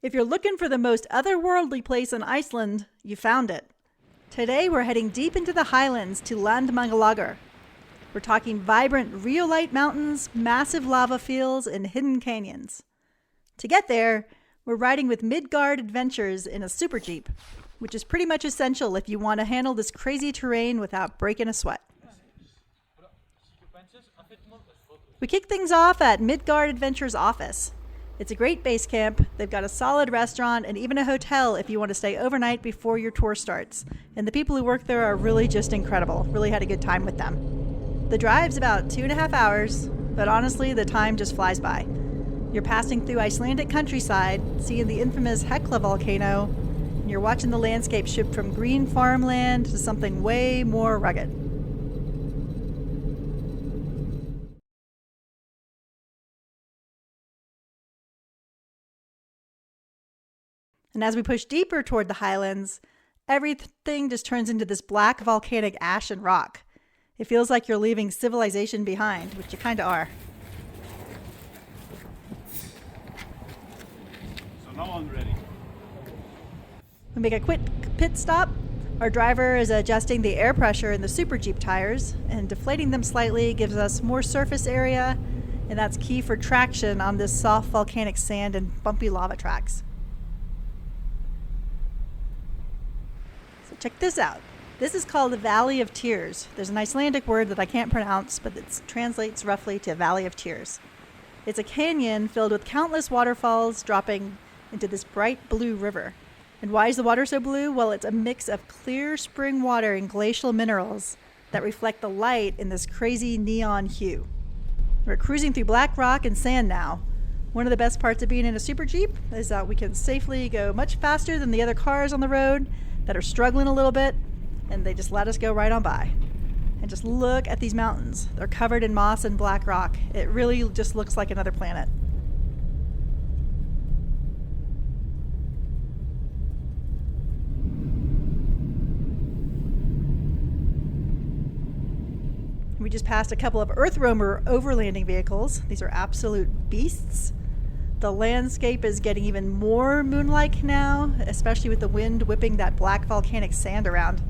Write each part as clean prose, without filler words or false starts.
If you're looking for the most otherworldly place in Iceland, you found it. Today we're heading deep into the highlands to Landmannalaugar. We're talking vibrant rhyolite mountains, massive lava fields, and hidden canyons. To get there, we're riding with Midgard Adventures in a super jeep, which is pretty much essential if you want to handle this crazy terrain without breaking a sweat. We kick things off at Midgard Adventure's office. It's a great base camp. They've got a solid restaurant and even a hotel if you want to stay overnight before your tour starts. And the people who work there are really just incredible. Really had a good time with them. The drive's about 2.5 hours, but honestly, the time just flies by. You're passing through Icelandic countryside, seeing the infamous Hekla volcano, and you're watching the landscape shift from green farmland to something way more rugged. And as we push deeper toward the highlands, everything just turns into this black volcanic ash and rock. It feels like you're leaving civilization behind, which you kind of are. So now I'm ready. We make a quick pit stop. Our driver is adjusting the air pressure in the Super Jeep tires, and deflating them slightly gives us more surface area, and that's key for traction on this soft volcanic sand and bumpy lava tracks. Check this out. This is called the Valley of Tears. There's an Icelandic word that I can't pronounce, but it translates roughly to Valley of Tears. It's a canyon filled with countless waterfalls dropping into this bright blue river. And why is the water so blue? Well, it's a mix of clear spring water and glacial minerals that reflect the light in this crazy neon hue. We're cruising through black rock and sand now. One of the best parts of being in a Super Jeep is that we can safely go much faster than the other cars on the road that are struggling a little bit, and they just let us go right on by. And just look at these mountains. They're covered in moss and black rock. It really just looks like another planet. We just passed a couple of Earth Roamer overlanding vehicles. These are absolute beasts. The landscape is getting even more moon-like now, especially with the wind whipping that black volcanic sand around.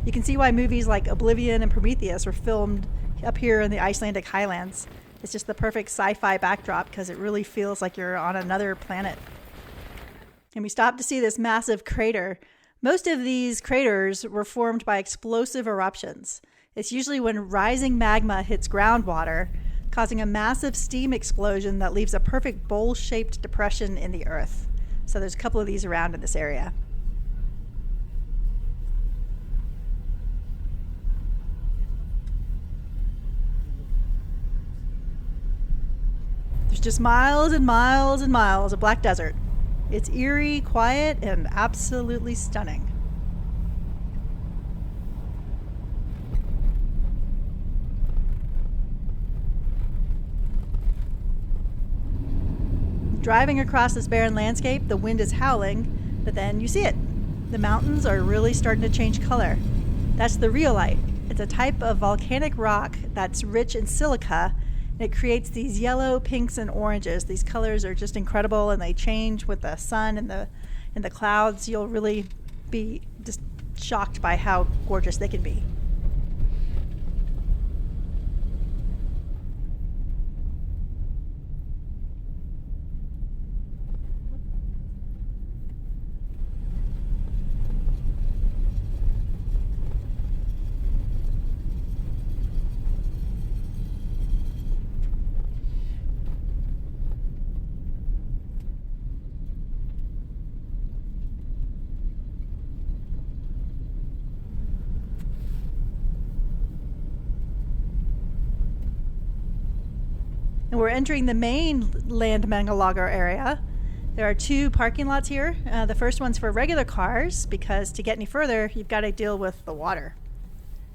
You can see why movies like Oblivion and Prometheus were filmed up here in the Icelandic Highlands. It's just the perfect sci-fi backdrop because it really feels like you're on another planet. And we stopped to see this massive crater. Most of these craters were formed by explosive eruptions. It's usually when rising magma hits groundwater, causing a massive steam explosion that leaves a perfect bowl-shaped depression in the earth. So there's a couple of these around in this area. There's just miles and miles and miles of black desert. It's eerie, quiet, and absolutely stunning. Driving across this barren landscape, the wind is howling, but then you see it. The mountains are really starting to change color. That's the rhyolite. It's a type of volcanic rock that's rich in silica. It creates these yellow, pinks, and oranges. These colors are just incredible, and they change with the sun and the clouds. You'll really be just shocked by how gorgeous they can be. And we're entering the main Landmannalaugar area. There are 2 parking lots here. The first one's for regular cars because to get any further, you've got to deal with the water.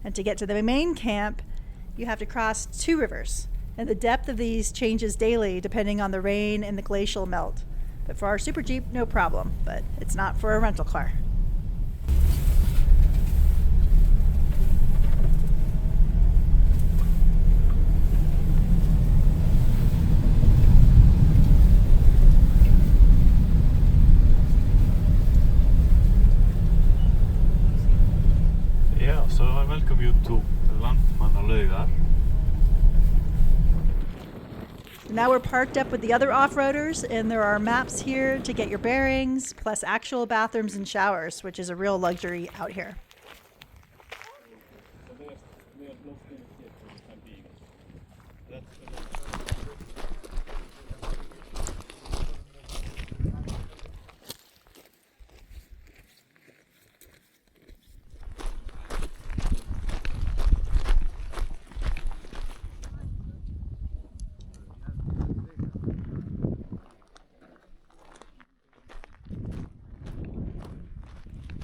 And to get to the main camp, you have to cross 2 rivers. And the depth of these changes daily depending on the rain and the glacial melt. But for our Super Jeep, no problem. But it's not for a rental car. welcome you to Landmannalaugar. Now we're parked up with the other off-roaders, and there are maps here to get your bearings, plus actual bathrooms and showers, which is a real luxury out here.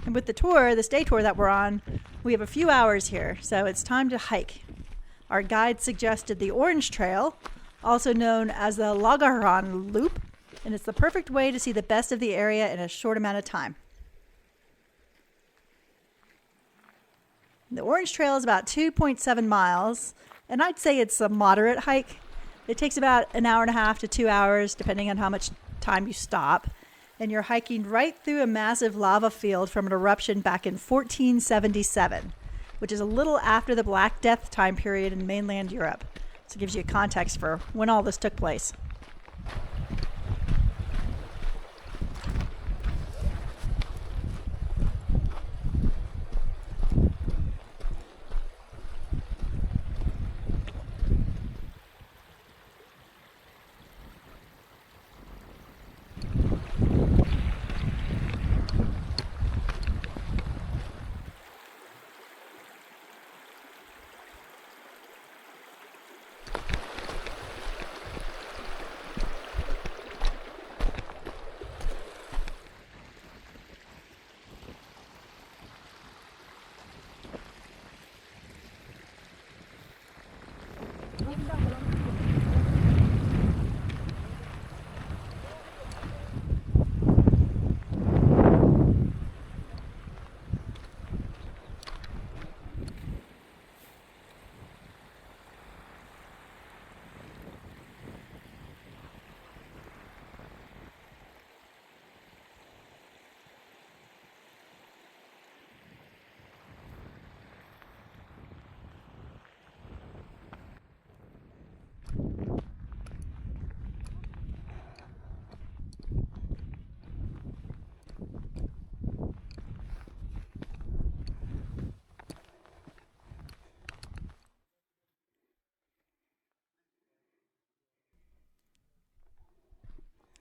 And with the tour, this day tour that we're on, we have a few hours here, so it's time to hike. Our guide suggested the Orange Trail, also known as the Laugahraun Loop, and it's the perfect way to see the best of the area in a short amount of time. The Orange Trail is about 2.7 miles, and I'd say it's a moderate hike. It takes about an hour and a half to 2 hours, depending on how much time you stop. And you're hiking right through a massive lava field from an eruption back in 1477, which is a little after the Black Death time period in mainland Europe. So it gives you a context for when all this took place.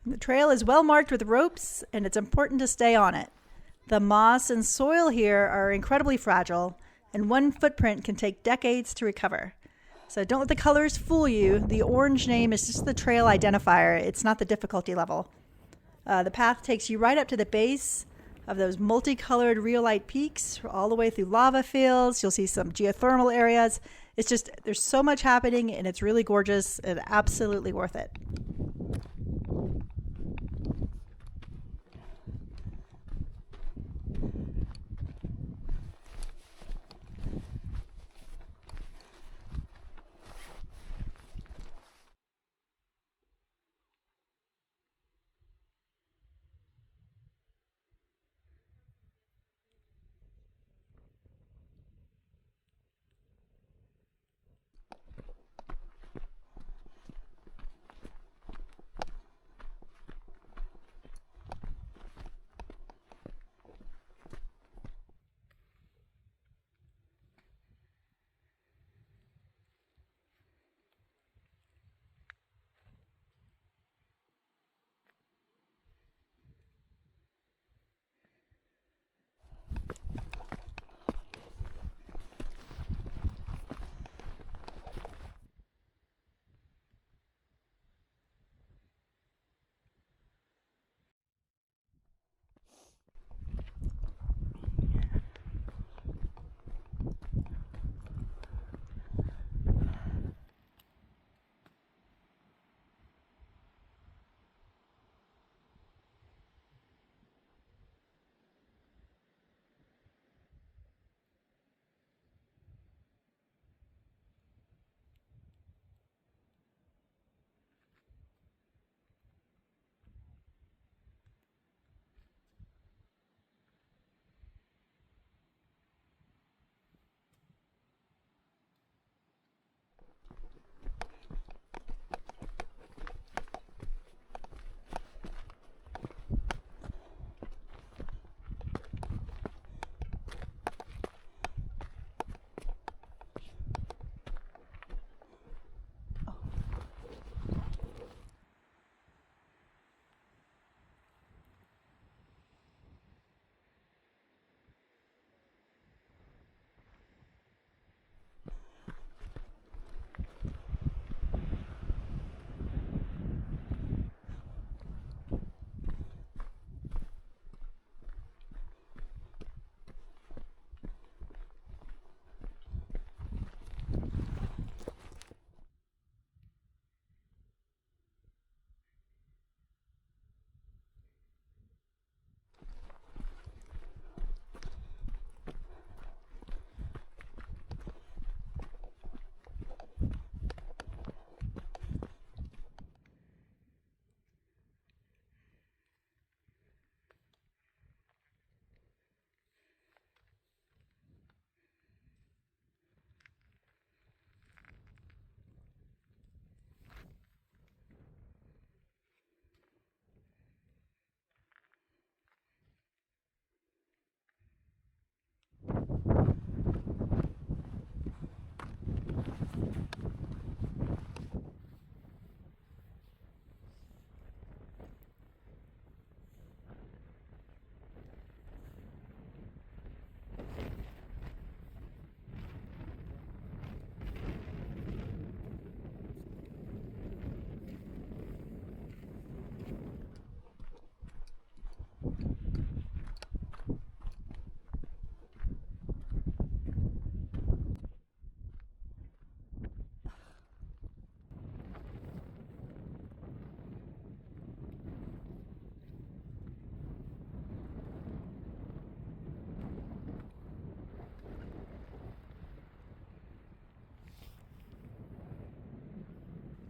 The trail is well marked with ropes, and it's important to stay on it. The moss and soil here are incredibly fragile, and one footprint can take decades to recover. So don't let the colors fool you. The orange name is just the trail identifier. It's not the difficulty level. The path takes you right up to the base of those multicolored rhyolite peaks, all the way through lava fields. You'll see some geothermal areas. It's just, there's so much happening, and it's really gorgeous and absolutely worth it.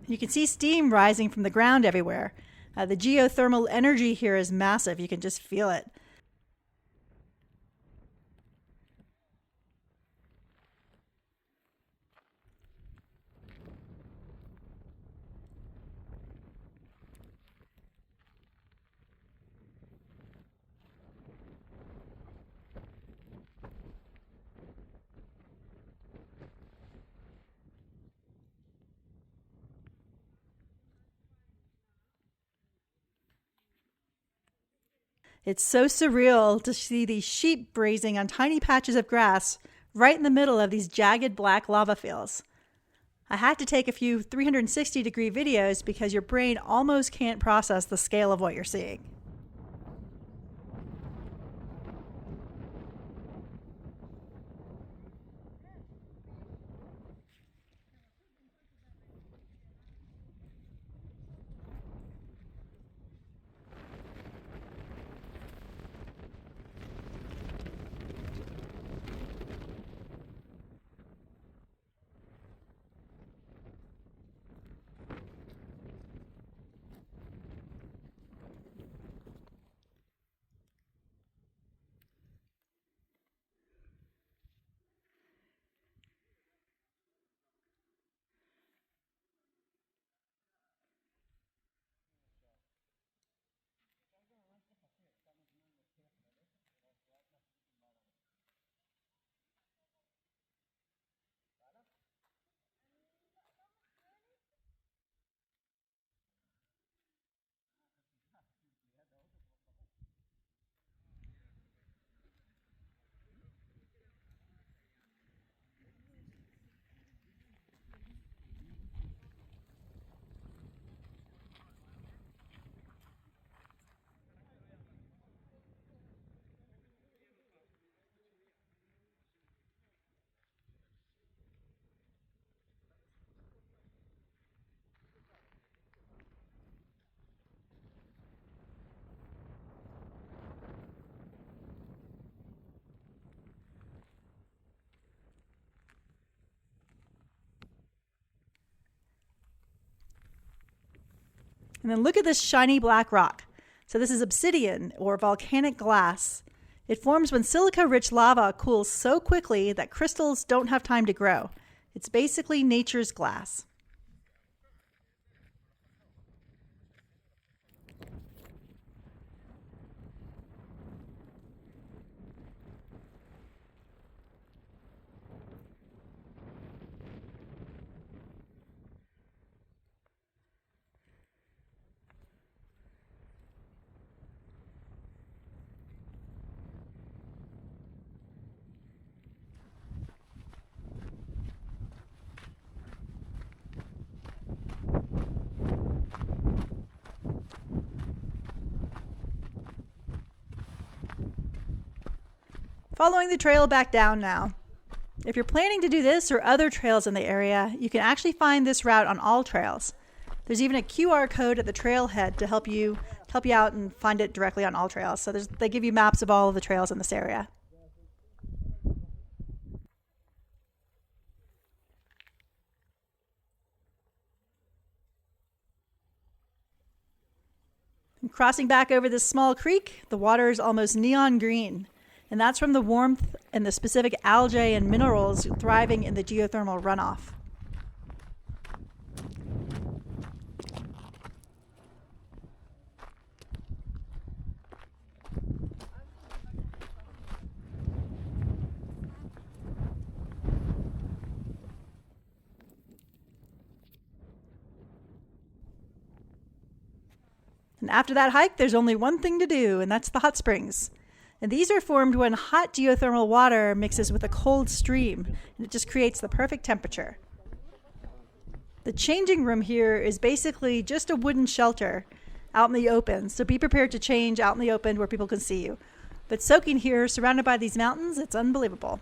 You can see steam rising from the ground everywhere. The geothermal energy here is massive. You can just feel it. It's so surreal to see these sheep grazing on tiny patches of grass right in the middle of these jagged black lava fields. I had to take a few 360-degree videos because your brain almost can't process the scale of what you're seeing. And then look at this shiny black rock. So this is obsidian or volcanic glass. It forms when silica-rich lava cools so quickly that crystals don't have time to grow. It's basically nature's glass. Following the trail back down now. If you're planning to do this or other trails in the area, you can actually find this route on all trails. There's even a QR code at the trailhead to help you out and find it directly on all trails. So they give you maps of all of the trails in this area. And crossing back over this small creek, the water is almost neon green. And that's from the warmth and the specific algae and minerals thriving in the geothermal runoff. And after that hike, there's only one thing to do, and that's the hot springs. And these are formed when hot geothermal water mixes with a cold stream, and it just creates the perfect temperature. The changing room here is basically just a wooden shelter out in the open, so be prepared to change out in the open where people can see you. But soaking here, surrounded by these mountains, it's unbelievable.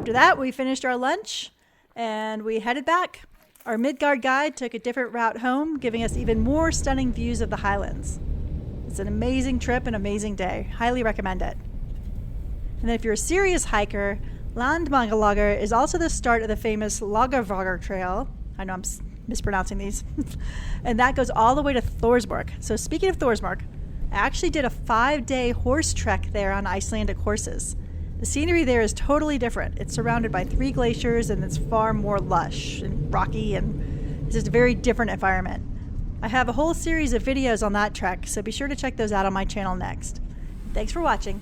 After that, we finished our lunch and we headed back. Our Midgard guide took a different route home, giving us even more stunning views of the Highlands. It's an amazing trip and amazing day. Highly recommend it. And then if you're a serious hiker, Landmannalaugar is also the start of the famous Laugavegur Trail. I know I'm mispronouncing these. And that goes all the way to Thorsborg. So speaking of Thorsborg, I actually did a 5-day horse trek there on Icelandic horses. The scenery there is totally different. It's surrounded by 3 glaciers and it's far more lush and rocky, and it's just a very different environment. I have a whole series of videos on that trek, so be sure to check those out on my channel next. Thanks for watching.